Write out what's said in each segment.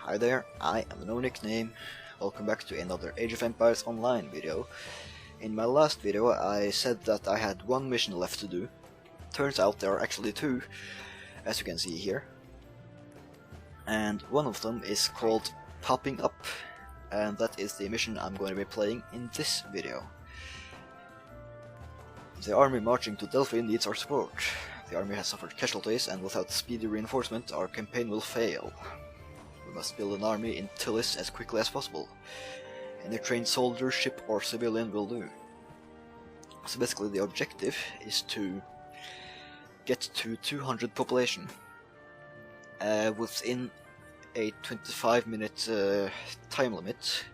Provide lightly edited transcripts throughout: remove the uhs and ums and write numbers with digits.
Hi there, I am TENoNickname. Welcome back to another Age of Empires Online video. In my last video I said that I had one mission left to do. Turns out there are actually two, as you can see here. And one of them is called Popping Up, and that is the mission I'm going to be playing in this video. The army marching to Delphi needs our support. The army has suffered casualties, and without speedy reinforcement our campaign will fail. We must build an army in Tillis as quickly as possible. Any trained soldier, ship or civilian will do. So basically the objective is to get to 200 population within a 25-minute time limit.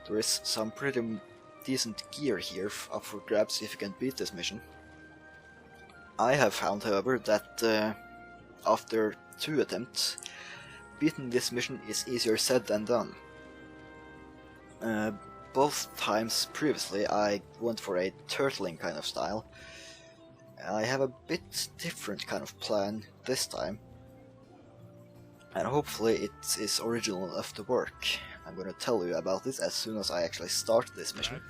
There is some pretty decent gear here up for grabs if you can beat this mission. I have found, however, that after 2 attempts, beating this mission is easier said than done. Both times previously I went for a turtling kind of style. I have a bit different kind of plan this time, and hopefully it is original enough to work. I'm gonna tell you about this as soon as I actually start this mission,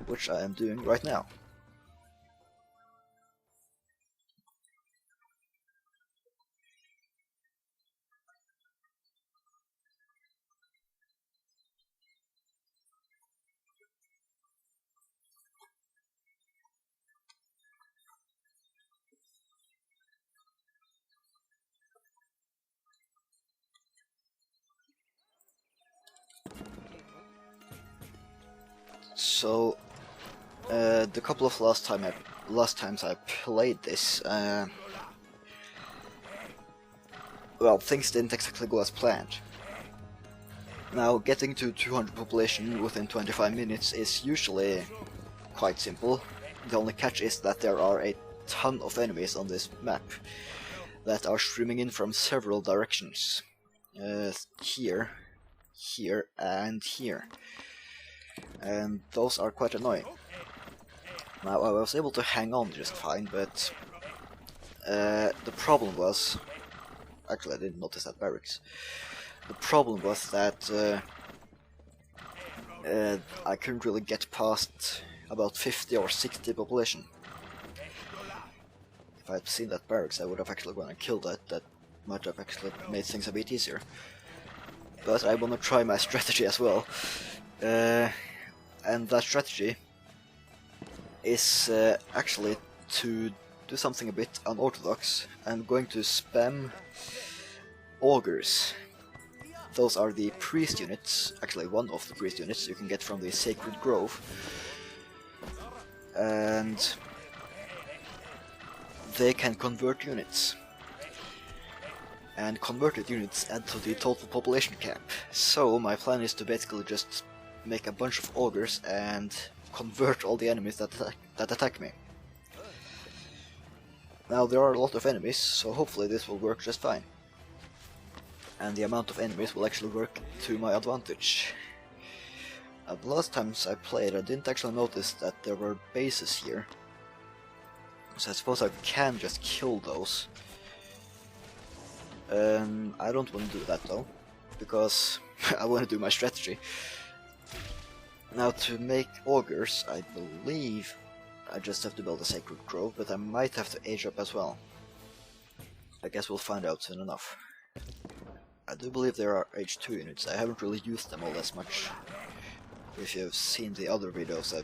which I am doing right now. So, the couple of last times I played this, well, things didn't exactly go as planned. Now, getting to 200 population within 25 minutes is usually quite simple. The only catch is that there are a ton of enemies on this map that are streaming in from several directions. Here, here, and here. And those are quite annoying. Now, I was able to hang on just fine, but the problem was... Actually, I didn't notice that barracks. The problem was that I couldn't really get past about 50 or 60 population. If I had seen that barracks, I would have actually gone and killed that. That might have actually made things a bit easier. But I want to try my strategy as well. And that strategy is actually to do something a bit unorthodox. I'm going to spam augurs. Those are the priest units, actually one of the priest units you can get from the Sacred Grove. And they can convert units. And converted units add to the total population cap. So my plan is to basically just make a bunch of augurs and convert all the enemies that attack me. Now there are a lot of enemies, so hopefully this will work just fine. And the amount of enemies will actually work to my advantage. The last times I played I didn't actually notice that there were bases here. So I suppose I can just kill those. I don't want to do that though, because I want to do my strategy. Now to make augurs, I believe I just have to build a Sacred Grove, but I might have to age up as well. I guess we'll find out soon enough. I do believe there are age 2 units. I haven't really used them all as much. If you've seen the other videos I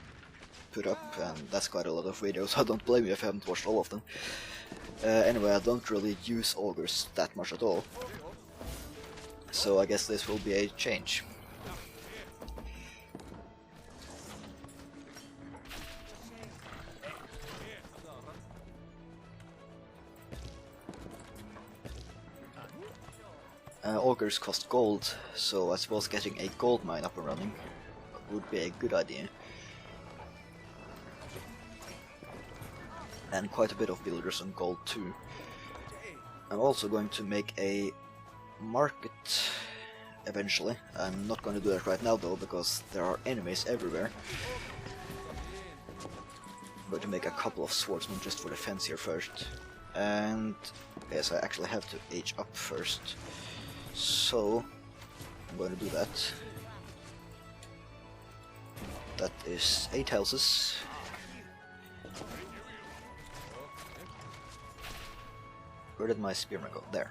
put up, and that's quite a lot of videos, so I don't blame you if you haven't watched all of them. Anyway, I don't really use augurs that much at all, so I guess this will be a change. Augurs cost gold, so I suppose getting a gold mine up and running would be a good idea. And quite a bit of builders on gold too. I'm also going to make a market eventually. I'm not going to do that right now though, because there are enemies everywhere. I'm going to make a couple of swordsmen just for defense here first. And yes, I actually have to age up first. So I'm going to do that. That is 8 houses. Where did my spearman go? There.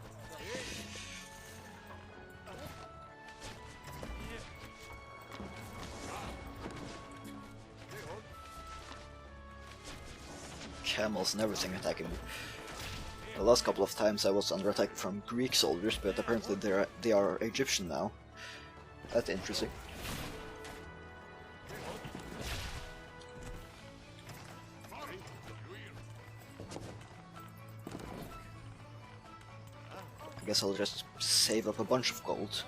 Camels and everything attacking me. The last couple of times I was under attack from Greek soldiers, but apparently they are Egyptian now. That's interesting. I guess I'll just save up a bunch of gold.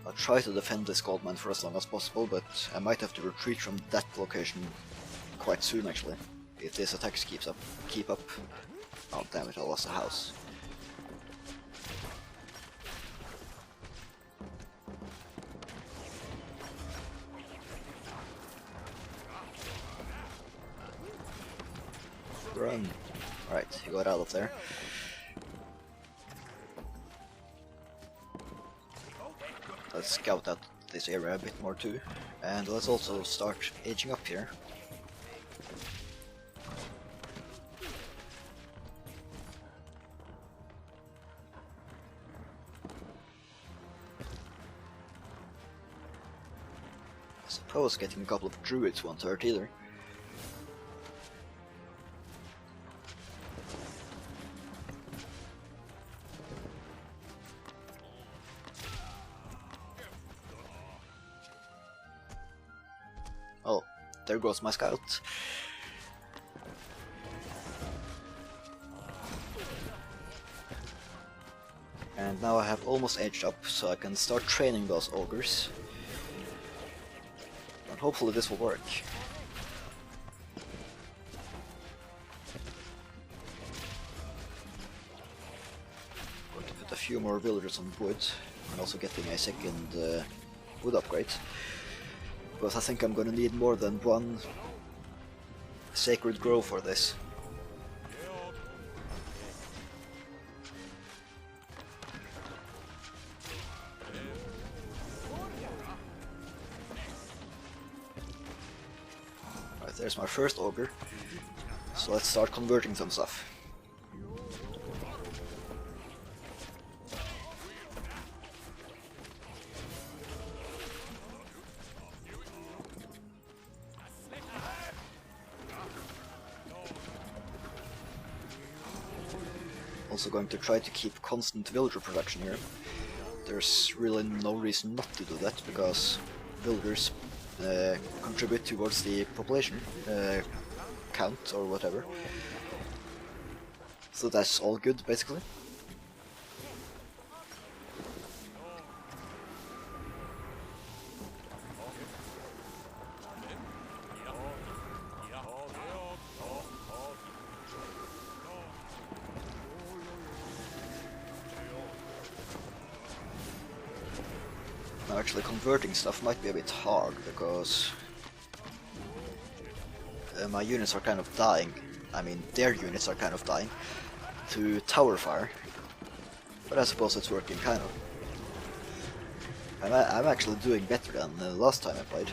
I'll try to defend this gold mine for as long as possible, but I might have to retreat from that location quite soon actually, if this attack keep up. Oh damn it, I lost a house. Run! Alright, he got out of there. Let's scout out this area a bit more too, and let's also start aging up here. I suppose getting a couple of druids won't hurt either. Oh, there goes my scout. And now I have almost aged up, so I can start training those ogres. And hopefully this will work. Going to put a few more villagers on wood, and also getting a second wood upgrade. Because I think I'm gonna need more than one sacred grove for this. Alright, there's my first ogre. So let's start converting some stuff. Also going to try to keep constant villager production here. There's really no reason not to do that, because villagers contribute towards the population count or whatever. So that's all good, basically. Now actually converting stuff might be a bit hard, because my units are kind of dying. I mean, their units are kind of dying to tower fire. But I suppose it's working, kind of. I'm actually doing better than the last time I played.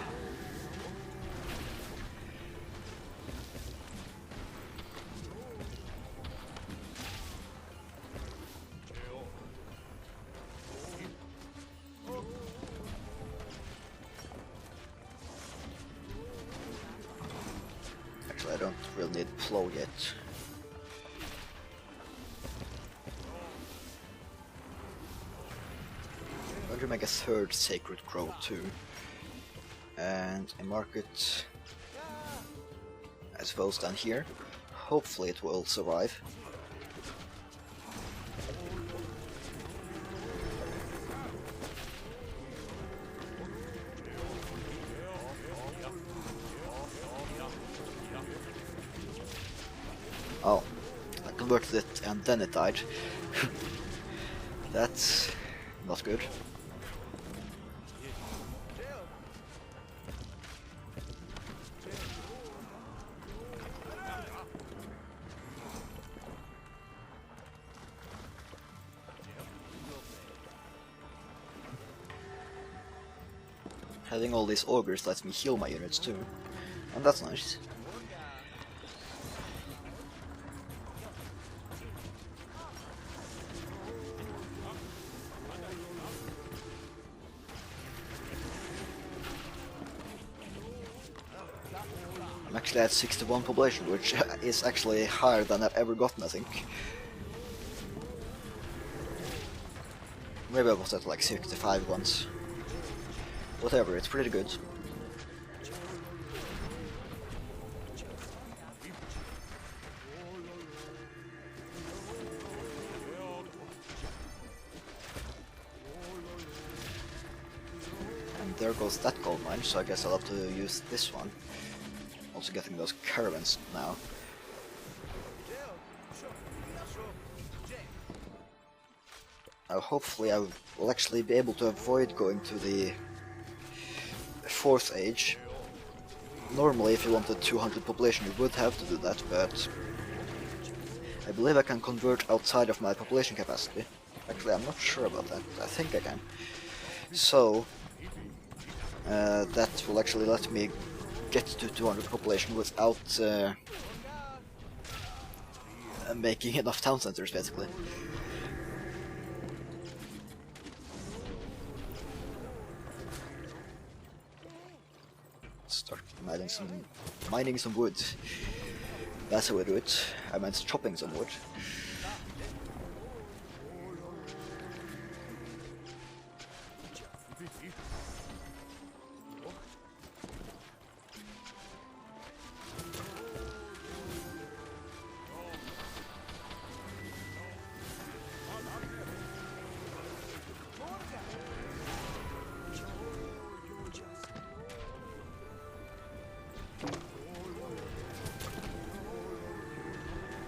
I don't really need plow yet. I'm going to make a third sacred grove too. And a market, I suppose, down here. Hopefully it will survive. Oh, I converted it and then it died. That's not good. having all these augers lets me heal my units too, and that's nice. I'm actually at 61 population, which is actually higher than I've ever gotten, I think. Maybe I was at like 65 once. Whatever, it's pretty good. And there goes that gold mine, so I guess I'll have to use this one. Also getting those caravans now. Hopefully I will actually be able to avoid going to the 4th age. Normally if you wanted 200 population you would have to do that, but I believe I can convert outside of my population capacity. Actually I'm not sure about that, I think I can. So that will actually let me get to 200 population without making enough town centers basically. Start mining some wood. That's how we do it. I meant chopping some wood.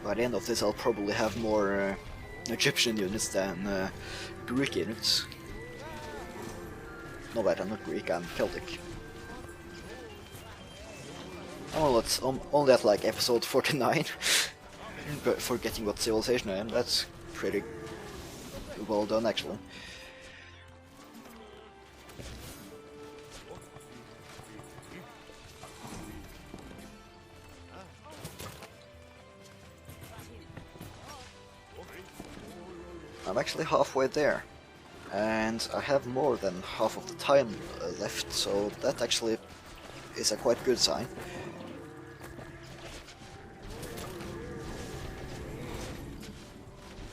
By the end of this I'll probably have more Egyptian units than Greek units. No wait, I'm not Greek, I'm Celtic. Oh, it's only at like episode 49. But forgetting what civilization I am, that's pretty well done actually. I'm actually halfway there, and I have more than half of the time left, so that actually is a quite good sign.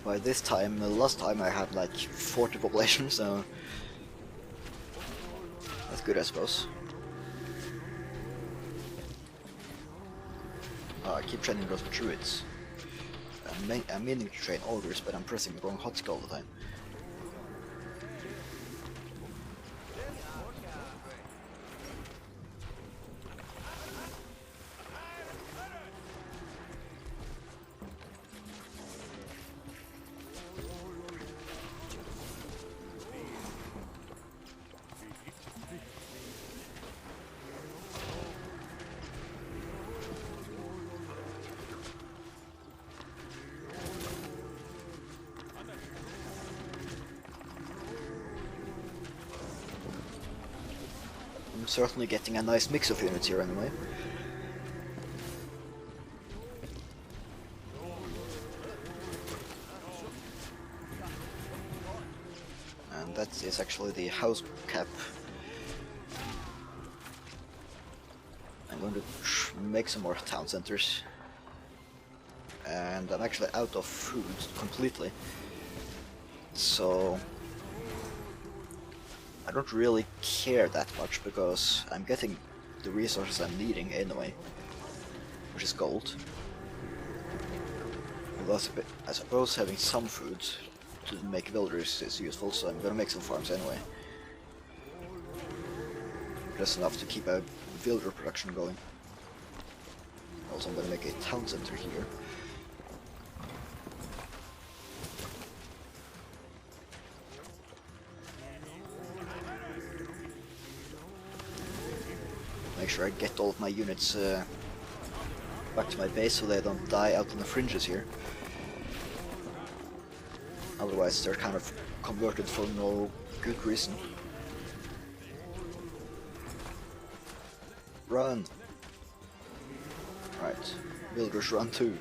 By this time, last time I had like 40 population, so that's good I suppose. I keep training those druids. I'm meaning to train ogres, but I'm pressing the wrong hotkey all the time. I'm certainly getting a nice mix of units here anyway. And that is actually the house cap. I'm going to make some more town centers. And I'm actually out of food completely. So I don't really care that much because I'm getting the resources I'm needing anyway, which is gold. Although I suppose having some food to make villagers is useful, so I'm gonna make some farms anyway. Just enough to keep a villager production going. Also I'm gonna make a town center here. Make sure I get all of my units back to my base so they don't die out on the fringes here. Otherwise they're kind of converted for no good reason. Run! Right, villagers run too.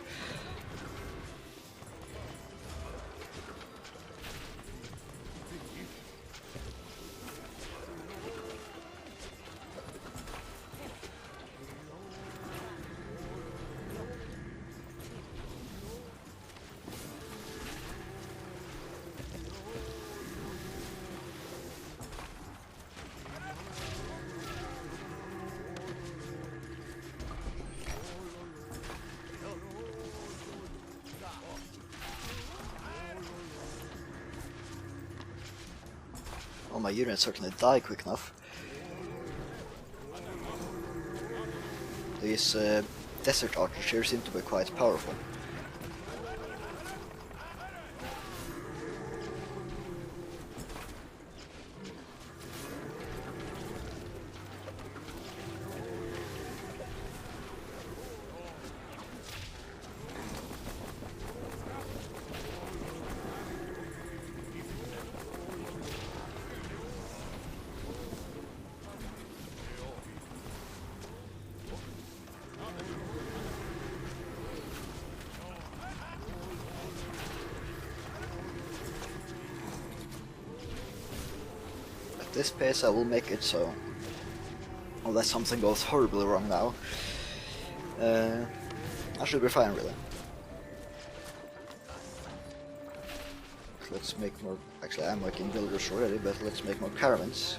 Well, my units certainly die quick enough. These desert archers here seem to be quite powerful. At this pace I will make it, so unless something goes horribly wrong now, I should be fine really. Let's make more, actually I'm making villagers already, but let's make more caravans.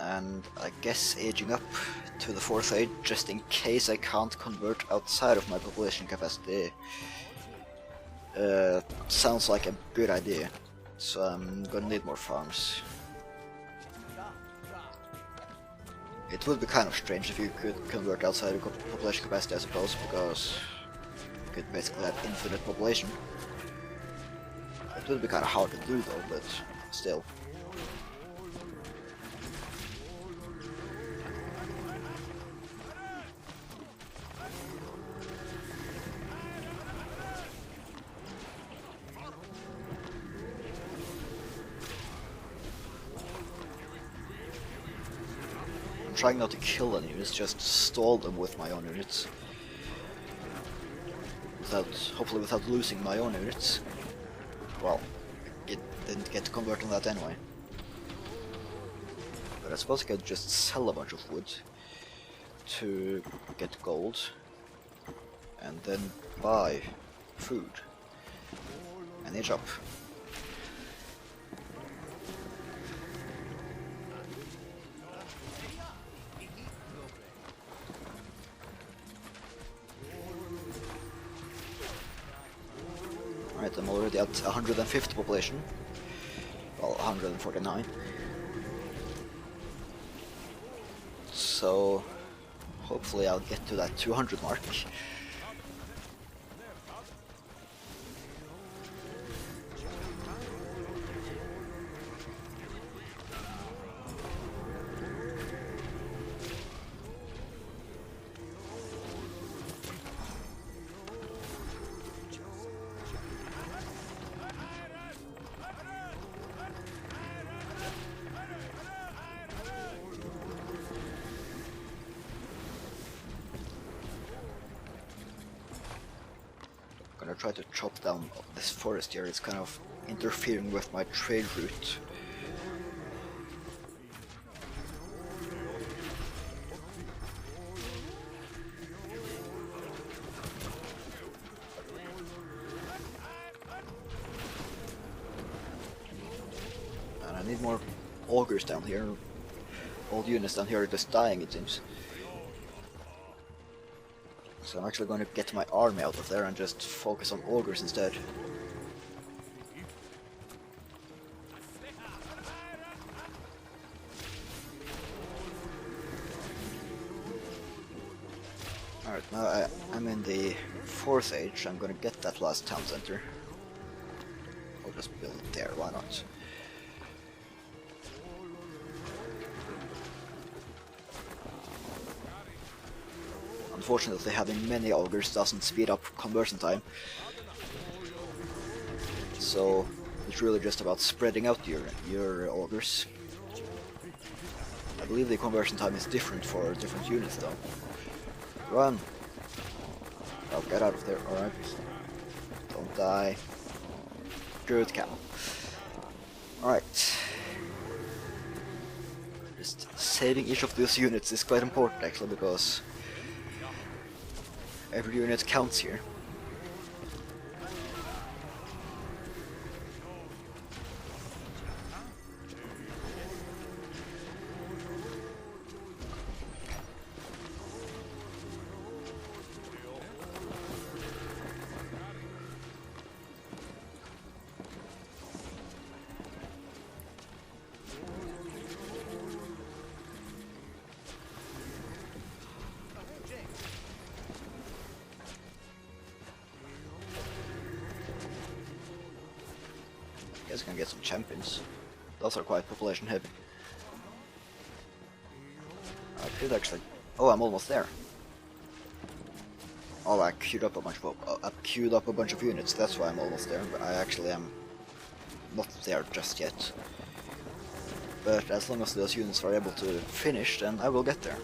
And I guess aging up to the 4th age just in case I can't convert outside of my population capacity sounds like a good idea, so I'm gonna need more farms. It would be kind of strange if you could convert outside of population capacity, I suppose, because you could basically have infinite population. It would be kind of hard to do though, but still. I'm trying not to kill any units, just stall them with my own units. Hopefully without losing my own units. Well, it didn't get to convert on that anyway. But I suppose I could just sell a bunch of wood to get gold and then buy food and age up. Right, I'm already at 150 population. Well, 149. So hopefully I'll get to that 200 mark. Gonna try to chop down this forest here. It's kind of interfering with my trade route. And I need more augurs down here. All units down here are just dying, it seems. So I'm actually going to get my army out of there and just focus on augurs instead. Alright, now I'm in the 4th age. I'm going to get that last town center. I'll just build it there, why not? Unfortunately, having many ogres doesn't speed up conversion time. So it's really just about spreading out your ogres. I believe the conversion time is different for different units though. Run! Oh, get out of there, alright. Don't die. Good cow. Alright. Just saving each of those units is quite important actually, because every unit counts here. Guess I can get some champions. Those are quite population heavy. I could actually... Oh, I'm almost there. Oh, I queued up a bunch of units. That's why I'm almost there. But I actually am not there just yet. But as long as those units are able to finish, then I will get there.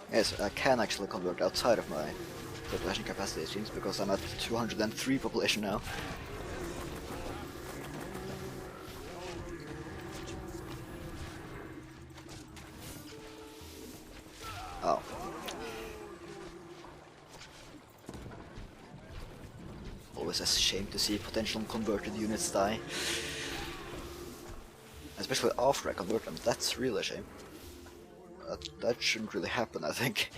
Yes, I can actually convert outside of my population capacity, it seems, because I'm at 203 population now. Oh. Always a shame to see potential converted units die. Especially after I convert them, that's really a shame. That shouldn't really happen, I think.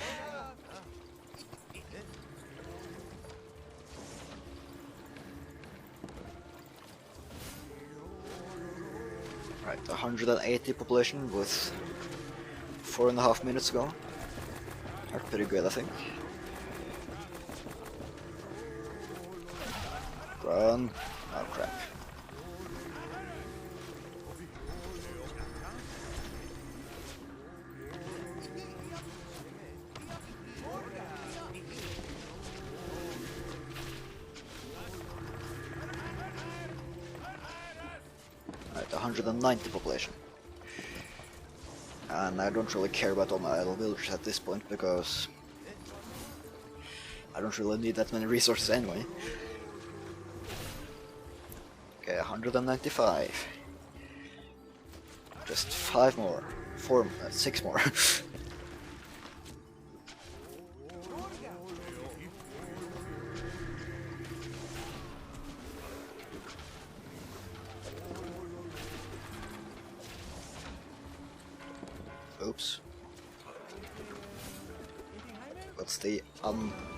Right, 180 population with 4.5 minutes ago. That's pretty good, I think. Run. Oh crap. Right, 190 population. And I don't really care about all my idle villagers at this point, because I don't really need that many resources anyway. Okay, 195. Just 5 more. 6 more. Oops. What's the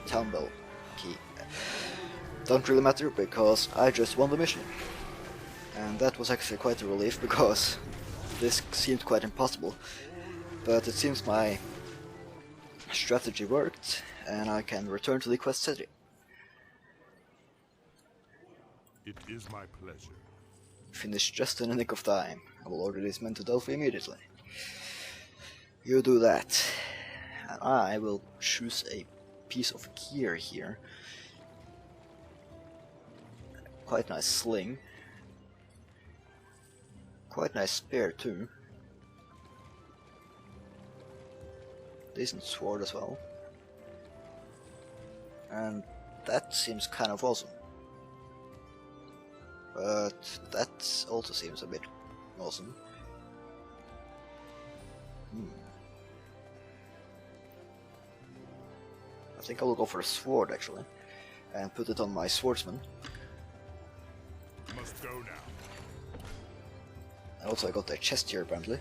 town bell key? Don't really matter, because I just won the mission. And that was actually quite a relief, because this seemed quite impossible. But it seems my strategy worked, and I can return to the quest city. It is my pleasure. Finished just in the nick of time. I will order these men to Delphi immediately. You do that. And I will choose a piece of gear here. Quite nice sling. Quite nice spear too. Decent sword as well. And that seems kind of awesome. But that also seems a bit awesome. I think I will go for a sword actually, and put it on my swordsman. Must go now. And also I got a chest here apparently,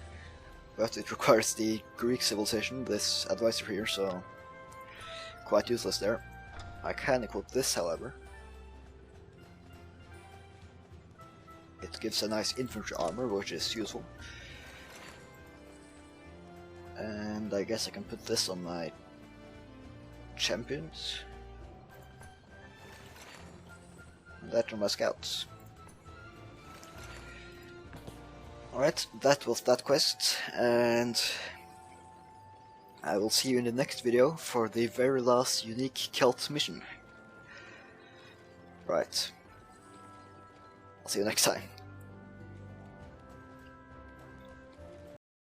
but it requires the Greek civilization, this advisor here, so quite useless there. I can equip this however. It gives a nice infantry armor, which is useful. And I guess I can put this on my champions. That are my scouts. Alright, that was that quest, and I will see you in the next video for the very last unique Celt mission. Right. I'll see you next time.